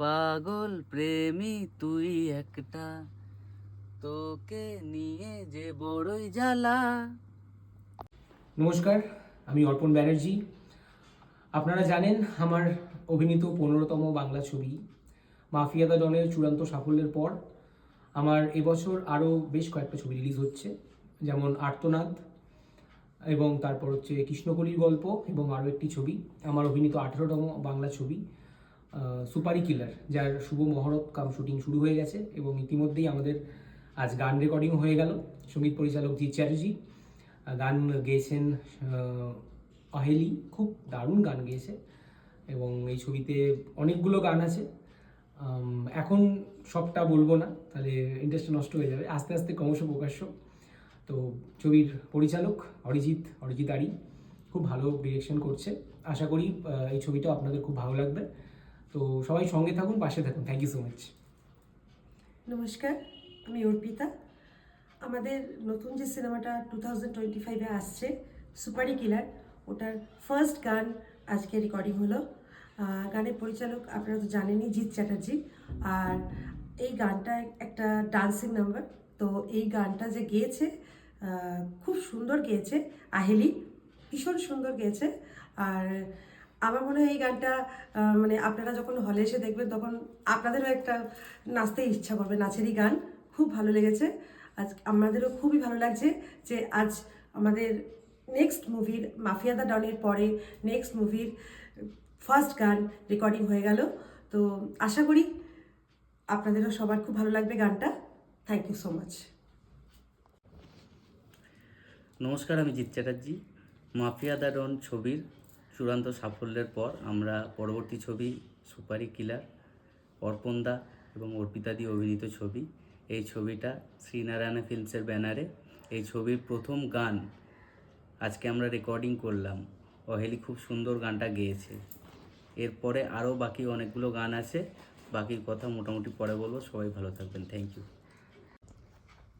পাগল প্রেমী তুই একটা, তোকে নিয়ে যে বড়ই জ্বালা। নমস্কার, আমি অর্পণ ব্যানার্জি। আপনারা জানেন আমার অভিনীত 15তম বাংলা ছবি মাফিয়া দ্য ডনের চূড়ান্ত সাফল্যের পর আমার এবছর আরও বেশ কয়েকটা ছবি রিলিজ হচ্ছে, যেমন আর্তনাদ এবং তারপর হচ্ছে কৃষ্ণকলির গল্প এবং আরও একটি ছবি আমার অভিনীত 18তম বাংলা ছবি সুপারি কিলার, যার শুভ মহরত কাম শুটিং শুরু হয়ে গেছে এবং ইতিমধ্যেই আমাদের আজ গান রেকর্ডিং হয়ে গেল। সঙ্গীত পরিচালক জি চ্যাটার্জি, গান গেয়েছেন অহেলি, খুব দারুণ গান গেয়েছে এবং এই ছবিতে অনেকগুলো গান আছে। এখন সবটা বলবো না, তাহলে ইন্টারেস্ট নষ্ট হয়ে যাবে। আস্তে আস্তে ক্রমশ প্রকাশ্য। তো ছবির পরিচালক অরিজিৎ আরি খুব ভালো ডিরেকশন করছে। আশা করি এই ছবিটাও আপনাদের খুব ভালো লাগবে। তো সবাই সঙ্গে থাকুন, পাশে থাকুন। Thank you so much. নমস্কার, আমি অর্পিতা। আমাদের নতুন যে সিনেমাটা 2025-এ আসছে সুপারি কিলার, ওটার ফার্স্ট গান আজকে রেকর্ডিং হলো। গানের পরিচালক আপনারা তো জানেনই, জিৎ চ্যাটার্জি। আর এই গানটা একটা ডান্সিং নাম্বার। তো এই গানটা যে গেয়েছে খুব সুন্দর গেয়েছে আহেলি, ভীষণ সুন্দর গেয়েছে। আর আমার মনে হয় এই গানটা মানে আপনারা যখন হলে এসে দেখবেন তখন আপনাদেরও একটা নাচতে ইচ্ছা করবে। নাচেরই গান, খুব ভালো লেগেছে। আজ আমাদেরও খুবই ভালো লাগছে যে আজ আমাদের নেক্সট মুভির মাফিয়া দ্য ডনের পরে নেক্সট মুভির ফার্স্ট গান রেকর্ডিং হয়ে গেল। তো আশা করি আপনাদেরও সবার খুব ভালো লাগবে গানটা। Thank you so much. নমস্কার, আমি Jeet Chatterjee. Mafia the Don ছবির চূড়ান্ত সাফল্যের পর আমরা পরবর্তী ছবি সুপারি কিলার, অর্পণদা এবং অর্পিতা দিয়ে অভিনীত ছবি, এই ছবিটা শ্রীনারায়ণা ফিল্মসের ব্যানারে এই ছবির প্রথম গান আজকে আমরা রেকর্ডিং করলাম। অহেলি খুব সুন্দর গানটা গেয়েছে। এরপরে আরও বাকি অনেকগুলো গান আছে, বাকির কথা মোটামুটি পরে বলবো। সবাই ভালো থাকবেন। Thank you.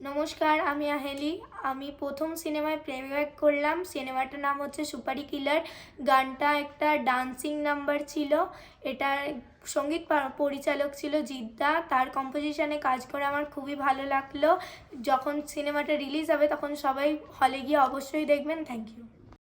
নমস্কার, আমি আহেলি। আমি প্রথম সিনেমায় প্লেব্যাক করলাম। সিনেমাটার নাম হচ্ছে সুপারি কিলার। গানটা একটা ডান্সিং নাম্বার ছিল। এটার সঙ্গীত পরিচালক ছিল জিদ্দা। তার কম্পোজিশনে কাজ করে আমার খুবই ভালো লাগলো। যখন সিনেমাটা রিলিজ হবে তখন সবাই হলে গিয়ে অবশ্যই দেখবেন। Thank you.